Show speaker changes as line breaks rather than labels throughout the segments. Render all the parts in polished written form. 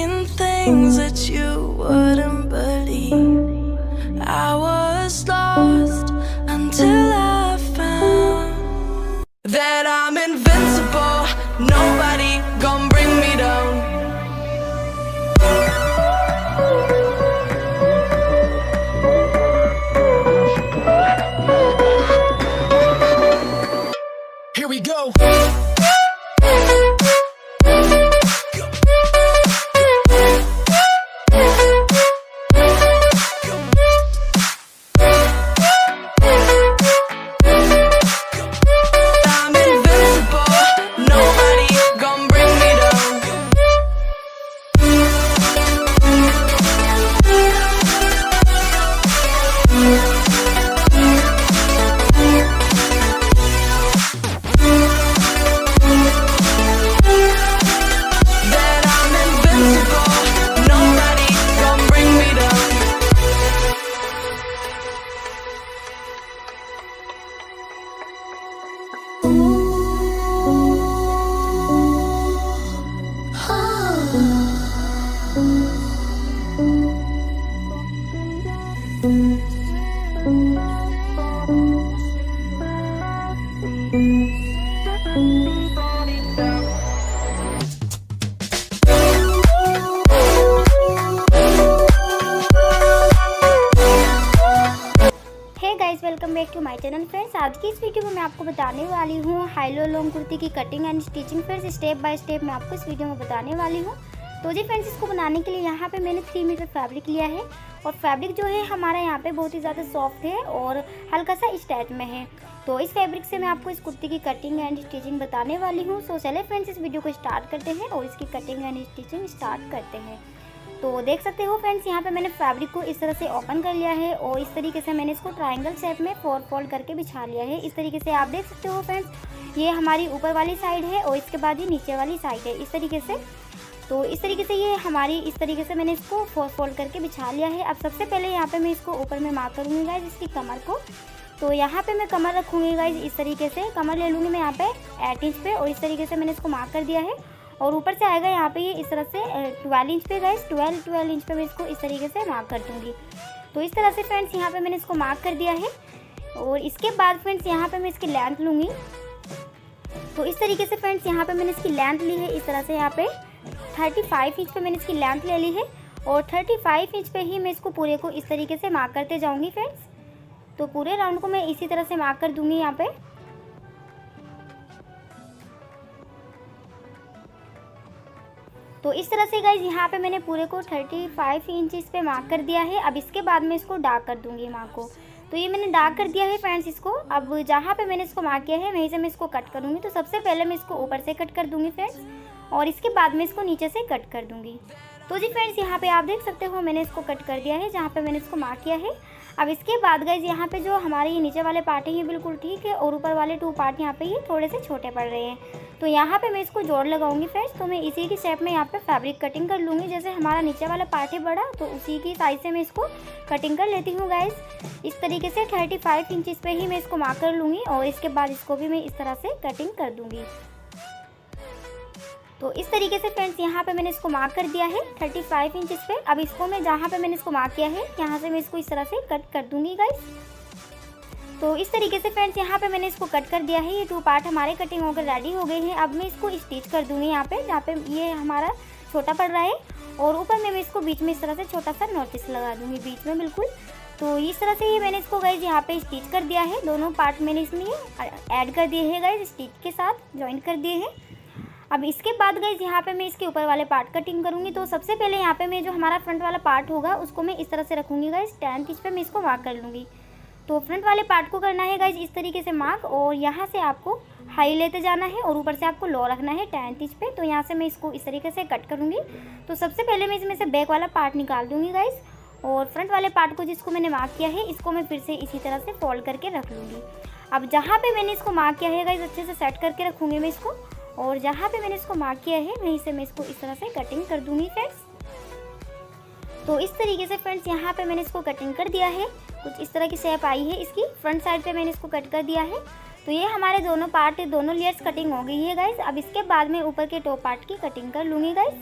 seeing things that you wouldn't believe. I was lost until I found that I'm invincible. Nobody gon' bring me down. Here we go.
Welcome back to my channel friends. आज की इस video में मैं आपको बताने वाली हूँ high low long kurti की cutting and stitching. Friends step by step मैं आपको इस वीडियो में बताने वाली हूँ। तो जी फ्रेंड्स, इसको बनाने के लिए यहाँ पे मैंने 3 मीटर फैब्रिक लिया है और फैब्रिक जो है हमारा यहाँ पे बहुत ही ज़्यादा सॉफ्ट है और हल्का सा इस टाइप में है। तो इस फैब्रिक से मैं आपको इस कुर्ती की कटिंग एंड स्टिचिंग बताने वाली हूँ। सो चलिए फ्रेंड्स, इस वीडियो को स्टार्ट करते हैं और इसकी कटिंग एंड स्टिचिंग स्टार्ट करते हैं। तो देख सकते हो फ्रेंड्स, यहाँ पे मैंने फैब्रिक को इस तरह से ओपन कर लिया है और इस तरीके से मैंने इसको ट्रायंगल शेप में 4 फोल्ड करके बिछा लिया है। इस तरीके से आप देख सकते हो फ्रेंड्स, ये हमारी ऊपर वाली साइड है और इसके बाद ये नीचे वाली साइड है इस तरीके से। तो इस तरीके से ये हमारी इस तरीके से मैंने इसको 4 फोल्ड करके बिछा लिया है। अब सबसे पहले यहाँ पे मैं इसको ऊपर में मार्क करूँगी गाइज इसकी कमर को। तो यहाँ पे मैं कमर रखूँगी गाइज इस तरीके से। कमर ले लूँगी मैं यहाँ पे 8 इंच पे और इस तरीके से मैंने इसको मार्क कर दिया है। और ऊपर से आएगा यहाँ पे ये इस तरह से 12 इंच पे गाइस, 12 इंच पे मैं इसको इस तरीके से मार्क कर दूँगी। तो इस तरह से फ्रेंड्स यहाँ पे मैंने इसको मार्क कर दिया है। और इसके बाद फ्रेंड्स यहाँ पे मैं इसकी लेंथ लूँगी। तो इस तरीके से फ्रेंड्स यहाँ पे मैंने इसकी लेंथ ली है इस तरह से। यहाँ पे 35 इंच पे मैंने इसकी लेंथ ले ली है और 35 इंच पे ही मैं इसको पूरे को इस तरीके से मार्क करते जाऊँगी फ्रेंड्स। तो पूरे राउंड को मैं इसी तरह से मार्क कर दूँगी यहाँ पे। तो इस तरह से गाइज यहाँ पे मैंने पूरे को 35 इंचेस पे मार्क कर दिया है। अब इसके बाद मैं इसको डार्क कर दूंगी मार्क को। तो ये मैंने डार्क कर दिया है फ्रेंड्स इसको। अब जहाँ पे मैंने इसको मार्क किया है वहीं से मैं इसको कट करूँगी। तो सबसे पहले मैं इसको ऊपर से कट कर दूँगी फ्रेंड्स और इसके बाद मैं इसको नीचे से कट कर दूँगी। तो जी फ्रेंड्स, यहाँ पे आप देख सकते हो मैंने इसको कट कर दिया है जहाँ पे मैंने इसको मार्क किया है। अब इसके बाद गाइज यहाँ पे जो हमारे ये नीचे वाले पार्ट हैं ये बिल्कुल ठीक है और ऊपर वाले 2 पार्ट यहाँ पे ये थोड़े से छोटे पड़ रहे हैं। तो यहाँ पे मैं इसको जोड़ लगाऊंगी फ्रेंड्स। तो मैं इसी की शेप में यहाँ पे फैब्रिक कटिंग कर लूँगी। जैसे हमारा नीचे वाला पार्ट है बड़ा, तो उसी की साइज से मैं इसको कटिंग कर लेती हूँ गाइज। इस तरीके से 35 इंचेस पे ही मैं इसको मार्क कर लूँगी और इसके बाद इसको भी मैं इस तरह से कटिंग कर दूँगी। तो इस तरीके से फ्रेंड्स यहाँ पे मैंने इसको मार्क कर दिया है 35 इंचेस पे। अब इसको मैं जहाँ पे मैंने इसको मार्क किया है यहाँ से मैं इसको इस तरह से कट कर दूँगी गाइज। तो इस तरीके से फ्रेंड्स यहाँ पे मैंने इसको कट कर दिया है। ये 2 पार्ट हमारे कटिंग होकर रेडी हो गए हैं। अब मैं इसको स्टिच कर दूँगी यहाँ पे, जहाँ पे ये हमारा छोटा पड़ रहा है और ऊपर में मैं इसको बीच में इस तरह से छोटा सा नोटिस लगा दूँगी बीच में बिल्कुल। तो इस तरह से ये मैंने इसको गाइज यहाँ पे स्टिच कर दिया है। दोनों पार्ट मैंने इसमें ऐड कर दिए हैं गाइज, स्टिच के साथ ज्वाइन कर दिए हैं। अब इसके बाद गाइज यहाँ पे मैं इसके ऊपर वाले पार्ट कटिंग करूँगी। तो सबसे पहले यहाँ पे मैं जो हमारा फ्रंट वाला पार्ट होगा उसको मैं इस तरह से रखूँगी गाइज। 10 इंच पे मैं इसको मार्क कर लूँगी। तो फ्रंट वाले पार्ट को करना है गाइज इस तरीके से मार्क और यहाँ से आपको हाई लेते जाना है और ऊपर से आपको लो रखना है 10 इंच पे। तो यहाँ से मैं इसको इस तरीके से कट करूँगी। तो सबसे पहले मैं इसमें से बैक वाला पार्ट निकाल दूँगी गाइज और फ्रंट वाले पार्ट को जिसको मैंने मार्क किया है इसको मैं फिर से इसी तरह से फोल्ड करके रख लूँगी। अब जहाँ पे मैंने इसको मार्क किया है गाइज अच्छे से सेट करके रखूँगी मैं इसको और जहाँ पे मैंने इसको मार्क किया है वहीं से मैं इसको इस तरह से कटिंग कर दूँगी फ्रेंड्स। तो इस तरीके से फ्रेंड्स यहाँ पे मैंने इसको कटिंग कर दिया है। कुछ इस तरह की शेप आई है इसकी। फ्रंट साइड पे मैंने इसको कट कर दिया है। तो ये हमारे दोनों पार्ट, दोनों लेयर्स कटिंग हो गई है गाइज। अब इसके बाद मैं ऊपर के टॉप पार्ट की कटिंग कर लूँगी गाइज।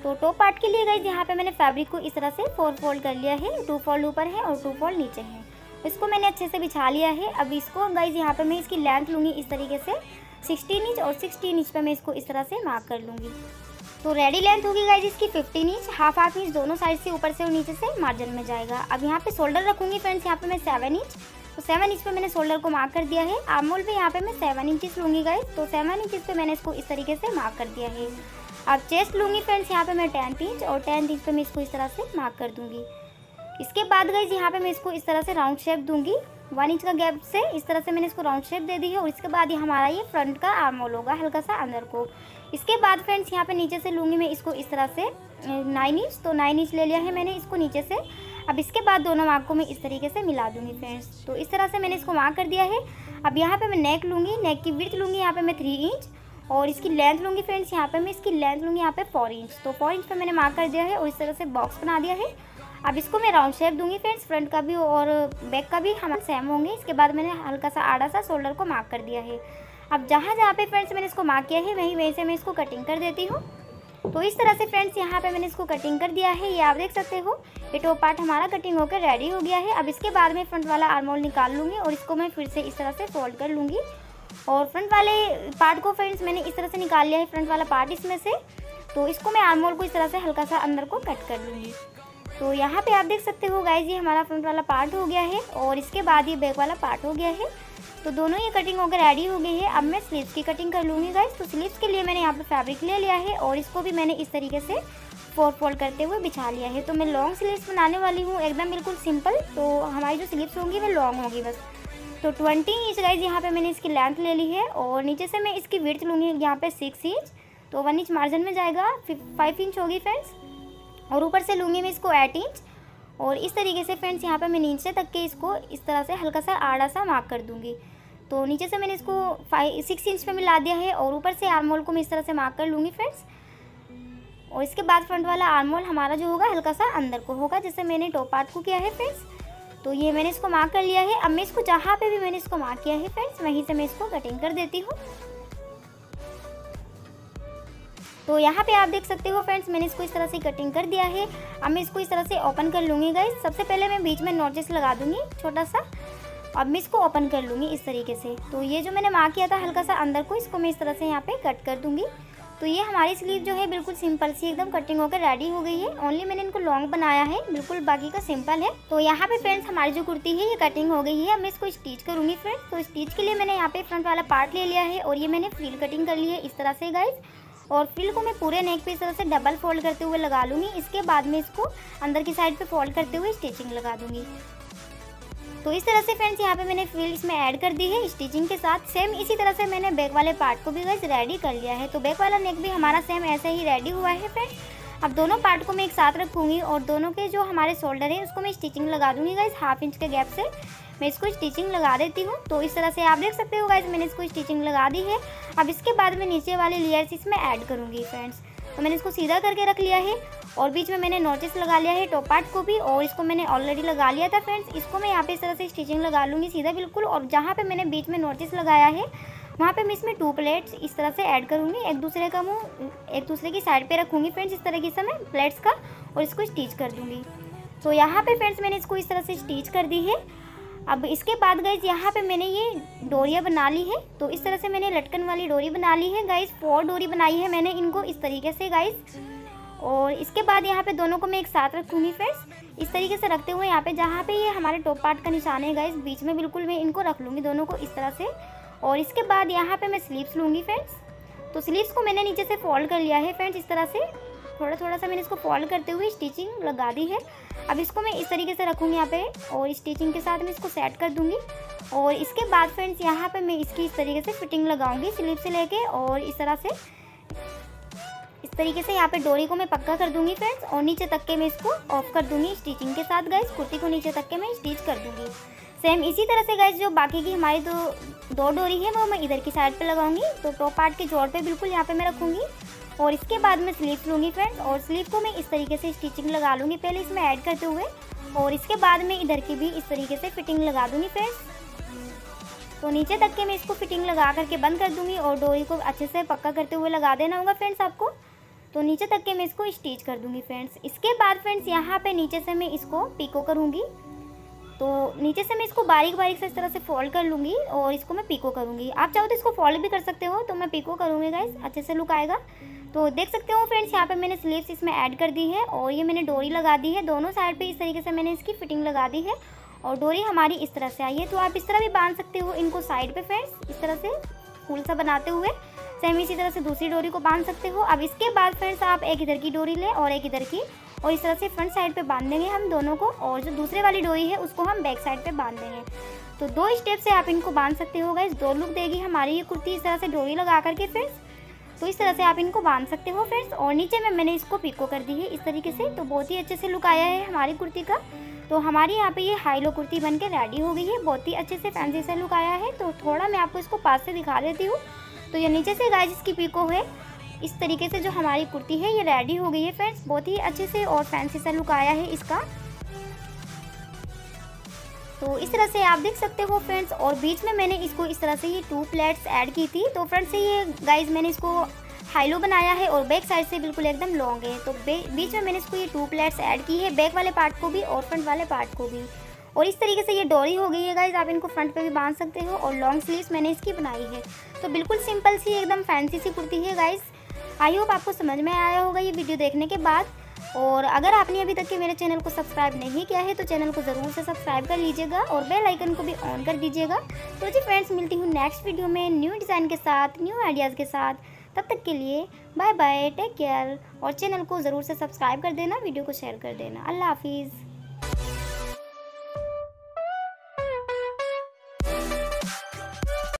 तो टॉप पार्ट के लिए गाइज यहाँ पे मैंने फैब्रिक को इस तरह से 4 फोल्ड कर लिया है, 2 फोल्ड ऊपर है और 2 फोल्ड नीचे है। इसको मैंने अच्छे से बिछा लिया है। अब इसको गाइज यहाँ पे मैं इसकी लेंथ लूँगी इस तरीके से 16 इंच, और 16 इंच पे मैं इसको इस तरह से मार्क कर लूँगी। तो रेडी लेंथ होगी गाइज इसकी 15 इंच, हाफ इंच दोनों साइड से ऊपर से और नीचे से मार्जिन में जाएगा। अब यहाँ पे शोल्डर रखूँगी फ्रेंड्स यहाँ पे मैं 7 इंच, तो 7 इंच पे मैंने शोल्डर को मार्क कर दिया है। आर्म होल पे यहाँ पे मैं 7 इंचेस लूँगी गाइज, तो 7 इंचेस पे मैंने इसको इस तरीके से मार्क कर दिया है। अब चेस्ट लूँगी फ्रेंड्स यहाँ पे मैं 10 इंच, और 10 इंच पे मैं इसको इस तरह से मार्क कर दूँगी। इसके बाद गाइज यहाँ पे मैं इसको इस तरह से राउंड शेप दूँगी, 1 इंच का गैप से इस तरह से मैंने इसको राउंड शेप दे दी है। और इसके बाद ये हमारा ये फ्रंट का आर्म होल होगा हल्का सा अंदर को। इसके बाद फ्रेंड्स यहाँ पे नीचे से लूँगी मैं इसको इस तरह से 9 इंच, तो 9 इंच ले लिया है मैंने इसको नीचे से। अब इसके बाद दोनों मार्क को मैं इस तरीके से मिला दूँगी फ्रेंड्स। तो इस तरह से मैंने इसको मार्क कर दिया है। अब यहाँ पे मैं नेक लूँगी, नेक की विड्थ लूँगी यहाँ पे मैं 3 इंच, और इसकी लेंथ लूँगी फ्रेंड्स यहाँ पे मैं इसकी लेंथ लूँगी यहाँ पे 4 इंच, तो 4 इंच पे मैंने मार्क कर दिया है और इस तरह से बॉक्स बना दिया है। अब इसको मैं राउंड शेप दूँगी फ्रेंड्स, फ्रंट का भी और बैक का भी हमारे सेम होंगे। इसके बाद मैंने हल्का सा आड़ा सा शोल्डर को मार्क कर दिया है। अब जहाँ पे फ्रेंड्स मैंने इसको मार्क किया है वहीं से मैं इसको कटिंग कर देती हूँ। तो इस तरह से फ्रेंड्स यहाँ पे मैंने इसको कटिंग कर दिया है। ये आप देख सकते हो ये टॉप पार्ट हमारा कटिंग होकर रेडी हो गया है। अब इसके बाद मैं फ्रंट वाला आर्म होल निकाल लूँगी और इसको मैं फिर से इस तरह से फोल्ड कर लूँगी। और फ्रंट वाले पार्ट को फ्रेंड्स मैंने इस तरह से निकाल लिया है, फ्रंट वाला पार्ट इसमें से। तो इसको मैं आर्म होल को इस तरह से हल्का सा अंदर को कट कर लूँगी। तो यहाँ पे आप देख सकते हो गाइज ये हमारा फ्रंट वाला पार्ट हो गया है, और इसके बाद ये बैक वाला पार्ट हो गया है। तो दोनों ये कटिंग होकर रेडी हो गई है। अब मैं स्लीव्स की कटिंग कर लूँगी गाइज। तो स्लीव्स के लिए मैंने यहाँ पे फैब्रिक ले लिया है और इसको भी मैंने इस तरीके से 4 फोल्ड करते हुए बिछा लिया है। तो मैं लॉन्ग स्लीव्स बनाने वाली हूँ, एकदम बिल्कुल सिंपल। तो हमारी जो स्लीव्स होंगी वो लॉन्ग होगी बस। तो 20 इंच गाइज यहाँ पे मैंने इसकी लेंथ ले ली है, और नीचे से मैं इसकी विड्थ लूँगी यहाँ पे 6 इंच, तो 1 इंच मार्जिन में जाएगा, 5 इंच होगी फ्रेंड्स। और ऊपर से लूँगी मैं इसको 8 इंच, और इस तरीके से फ्रेंड्स यहाँ पे मैं नीचे तक के इसको इस तरह से हल्का सा आड़ा सा मार्क कर दूँगी। तो नीचे से मैंने इसको 6 इंच पे मिला दिया है, और ऊपर से आर्म होल को मैं इस तरह से मार्क कर लूँगी फ्रेंड्स। और इसके बाद फ्रंट वाला आर्म होल हमारा जो होगा हल्का सा अंदर को होगा, जैसे मैंने टॉप पार्ट को किया है फ्रेंड्स। तो ये मैंने इसको मार्क कर लिया है। अब मैं इसको जहाँ पे भी मैंने इसको मार्क किया है फ्रेंड्स वहीं से मैं इसको कटिंग कर देती हूँ। तो यहाँ पे आप देख सकते हो फ्रेंड्स मैंने इसको इस तरह से कटिंग कर दिया है। अब मैं इसको इस तरह से ओपन कर लूँगी गाइस। सबसे पहले मैं बीच में नॉचेस लगा दूँगी छोटा सा। अब मैं इसको ओपन कर लूँगी इस तरीके से। तो ये जो मैंने मार्क किया था हल्का सा अंदर को, इसको मैं इस तरह से यहाँ पे कट कर दूँगी। तो ये हमारी स्लीव जो है बिल्कुल सिंपल सी एकदम कटिंग होकर रेडी हो गई है। ओनली मैंने इनको लॉन्ग बनाया है, बिल्कुल बाकी का सिंपल है। तो यहाँ पे फ्रेंड्स हमारी जो कुर्ती है ये कटिंग हो गई है। अब मैं इसको स्टिच करूँगी फ्रेंड्स। तो स्टिच के लिए मैंने यहाँ पे फ्रंट वाला पार्ट ले लिया है, और ये मैंने फ्रिल कटिंग कर ली है इस तरह से गाइज। और फ्रिल को मैं पूरे नेक पे इस तरह से डबल फोल्ड करते हुए लगा लूँगी। इसके बाद में इसको अंदर की साइड पे फोल्ड करते हुए स्टिचिंग लगा दूँगी। तो इस तरह से फ्रेंड्स यहाँ पे मैंने फ्रिल इसमें ऐड कर दी है स्टिचिंग के साथ। सेम इसी तरह से मैंने बैक वाले पार्ट को भी गाइस रेडी कर लिया है। तो बैक वाला नेक भी हमारा सेम ऐसे ही रेडी हुआ है फ्रेंड्स। अब दोनों पार्ट को मैं एक साथ रखूँगी, और दोनों के जो हमारे शोल्डर है उसको मैं स्टिचिंग लगा दूँगी गाइस। 1/2 इंच के गैप से मैं इसको स्टिचिंग लगा देती हूँ। तो इस तरह से आप देख सकते हो गाइस मैंने इसको स्टिचिंग लगा दी है। अब इसके बाद मैं नीचे वाली लेयर्स इसमें ऐड करूँगी फ्रेंड्स। तो मैंने इसको सीधा करके रख लिया है, और बीच में मैंने नोटिस लगा लिया है टॉप पार्ट को भी, और इसको मैंने ऑलरेडी लगा लिया था फ्रेंड्स। इसको मैं यहाँ पे इस तरह से स्टिचिंग लगा लूँगी सीधा बिल्कुल। और जहाँ पे मैंने बीच में नोटिस लगाया है वहाँ पे मैं इसमें 2 प्लेट्स इस तरह से ऐड करूँगी। एक दूसरे का मुँह एक दूसरे की साइड पे रखूँगी फ्रेंड्स इस तरीके से मैं प्लेट्स का, और इसको स्टिच कर दूँगी। तो यहाँ पे फ्रेंड्स मैंने इसको इस तरह से स्टिच कर दी है। अब इसके बाद गाइज यहाँ पे मैंने ये डोरियाँ बना ली है। तो इस तरह से मैंने लटकन वाली डोरी बना ली है गाइज। 4 डोरी बनाई है मैंने इनको इस तरीके से गाइज। और इसके बाद यहाँ पे दोनों को मैं एक साथ रखूँगी फ्रेंड्स। इस तरीके से रखते हुए यहाँ पे जहाँ पे ये हमारे टॉप पार्ट का निशान है गाइज, बीच में बिल्कुल मैं इनको रख लूँगी दोनों को इस तरह से। और इसके बाद यहाँ पे मैं स्लीव्स लूँगी फ्रेंड्स। तो स्लीव्स को मैंने नीचे से फोल्ड कर लिया है फ्रेंड्स इस तरह से। थोड़ा थोड़ा सा मैंने इसको फोल्ड करते हुए स्टिचिंग लगा दी है। अब इसको मैं इस तरीके से रखूँगी यहाँ पे, और स्टिचिंग के साथ मैं इसको सेट कर दूँगी। और इसके बाद फ्रेंड्स यहाँ पे मैं इसकी इस तरीके से फिटिंग लगाऊंगी स्लीव से लेके, और इस तरह से इस तरीके से यहाँ पे डोरी को मैं पक्का कर दूँगी फ्रेंड्स। और नीचे तक के मैं इसको ऑफ कर दूँगी स्टिचिंग के साथ गाइज। कुर्ती को नीचे तक के मैं स्टिच कर दूँगी। सेम इसी तरह से गाइज जो बाकी की हमारी दो डोरी है वो मैं इधर की साइड पे लगाऊंगी। तो टॉप पार्ट के जोड़ पे बिल्कुल यहाँ पे मैं रखूँगी। और इसके बाद मैं स्लीव लूँगी फ्रेंड्स, और स्लीव को मैं इस तरीके से स्टिचिंग लगा लूँगी पहले इसमें ऐड करते हुए, और इसके बाद मैं इधर की भी इस तरीके से फिटिंग लगा दूँगी फ्रेंड्स। तो नीचे तक के मैं इसको फिटिंग लगा करके बंद कर दूँगी, और डोरी को अच्छे से पक्का करते हुए लगा देना होगा फ्रेंड्स आपको। तो नीचे तक के मैं इसको स्टिच कर दूँगी फ्रेंड्स। इसके बाद फ्रेंड्स यहाँ पे नीचे से मैं इसको पिको करूँगी। तो नीचे से मैं इसको बारीक बारीक से इस तरह से फोल्ड कर लूँगी और इसको मैं पिको करूँगी। आप चाहो तो इसको फोल्ड भी कर सकते हो, तो मैं पिको करूँगी गाइस, अच्छे से लुक आएगा। तो देख सकते हो फ्रेंड्स यहाँ पे मैंने स्लीव्स इसमें ऐड कर दी है और ये मैंने डोरी लगा दी है दोनों साइड पे। इस तरीके से मैंने इसकी फिटिंग लगा दी है और डोरी हमारी इस तरह से आई है। तो आप इस तरह भी बांध सकते हो इनको साइड पे फ्रेंड्स, इस तरह से फूल सा बनाते हुए। सेम इसी तरह से दूसरी डोरी को बांध सकते हो। अब इसके बाद फ्रेंड्स आप एक इधर की डोरी लें और एक इधर की, और इस तरह से फ्रंट साइड पे बांध देंगे हम दोनों को, और जो दूसरे वाली डोरी है उसको हम बैक साइड पे बांध देंगे। तो 2 स्टेप से आप इनको बांध सकते हो गाइस। 2 लुक देगी हमारी ये कुर्ती इस तरह से डोरी लगा करके फ्रेंड्स। तो इस तरह से आप इनको बांध सकते हो फ्रेंड्स। और नीचे में मैंने इसको पिको कर दी है इस तरीके से। तो बहुत ही अच्छे से लुक आया है हमारी कुर्ती का। तो हमारी यहाँ पे ये हाई लो कुर्ती बन के रेडी हो गई है। बहुत ही अच्छे से फैंसी सा लुक आया है। तो थोड़ा मैं आपको इसको पास से दिखा देती हूँ। तो ये नीचे से गाइस इसकी पिको है इस तरीके से। जो हमारी कुर्ती है ये रेडी हो गई है फ्रेंड्स। बहुत ही अच्छे से और फैंसी सा लुक आया है इसका। तो इस तरह से आप देख सकते हो फ्रेंड्स। और बीच में मैंने इसको इस तरह से ये 2 प्लेट्स ऐड की थी। तो फ्रंट से ये गाइस मैंने इसको हाई लो बनाया है और बैक साइड से बिल्कुल एकदम लॉन्ग है। तो बीच में मैंने इसको ये 2 प्लेट्स ऐड की है, बैक वाले पार्ट को भी और फ्रंट वाले पार्ट को भी। और इस तरीके से ये डोरी हो गई है गाइस। आप इनको फ्रंट पे भी बांध सकते हो और लॉन्ग स्लीव्स मैंने इसकी बनाई है। तो बिल्कुल सिंपल सी एकदम फैंसी सी कुर्ती है गाइस। आई होप आपको समझ में आया होगा ये वीडियो देखने के बाद। और अगर आपने अभी तक के मेरे चैनल को सब्सक्राइब नहीं किया है तो चैनल को ज़रूर से सब्सक्राइब कर लीजिएगा और बेल आइकन को भी ऑन कर दीजिएगा। तो जी फ्रेंड्स, मिलती हूँ नेक्स्ट वीडियो में न्यू डिज़ाइन के साथ, न्यू आइडियाज़ के साथ। तब तक के लिए बाय बाय, टेक केयर। और चैनल को ज़रूर से सब्सक्राइब कर देना, वीडियो को शेयर कर देना। अल्लाह हाफिज़।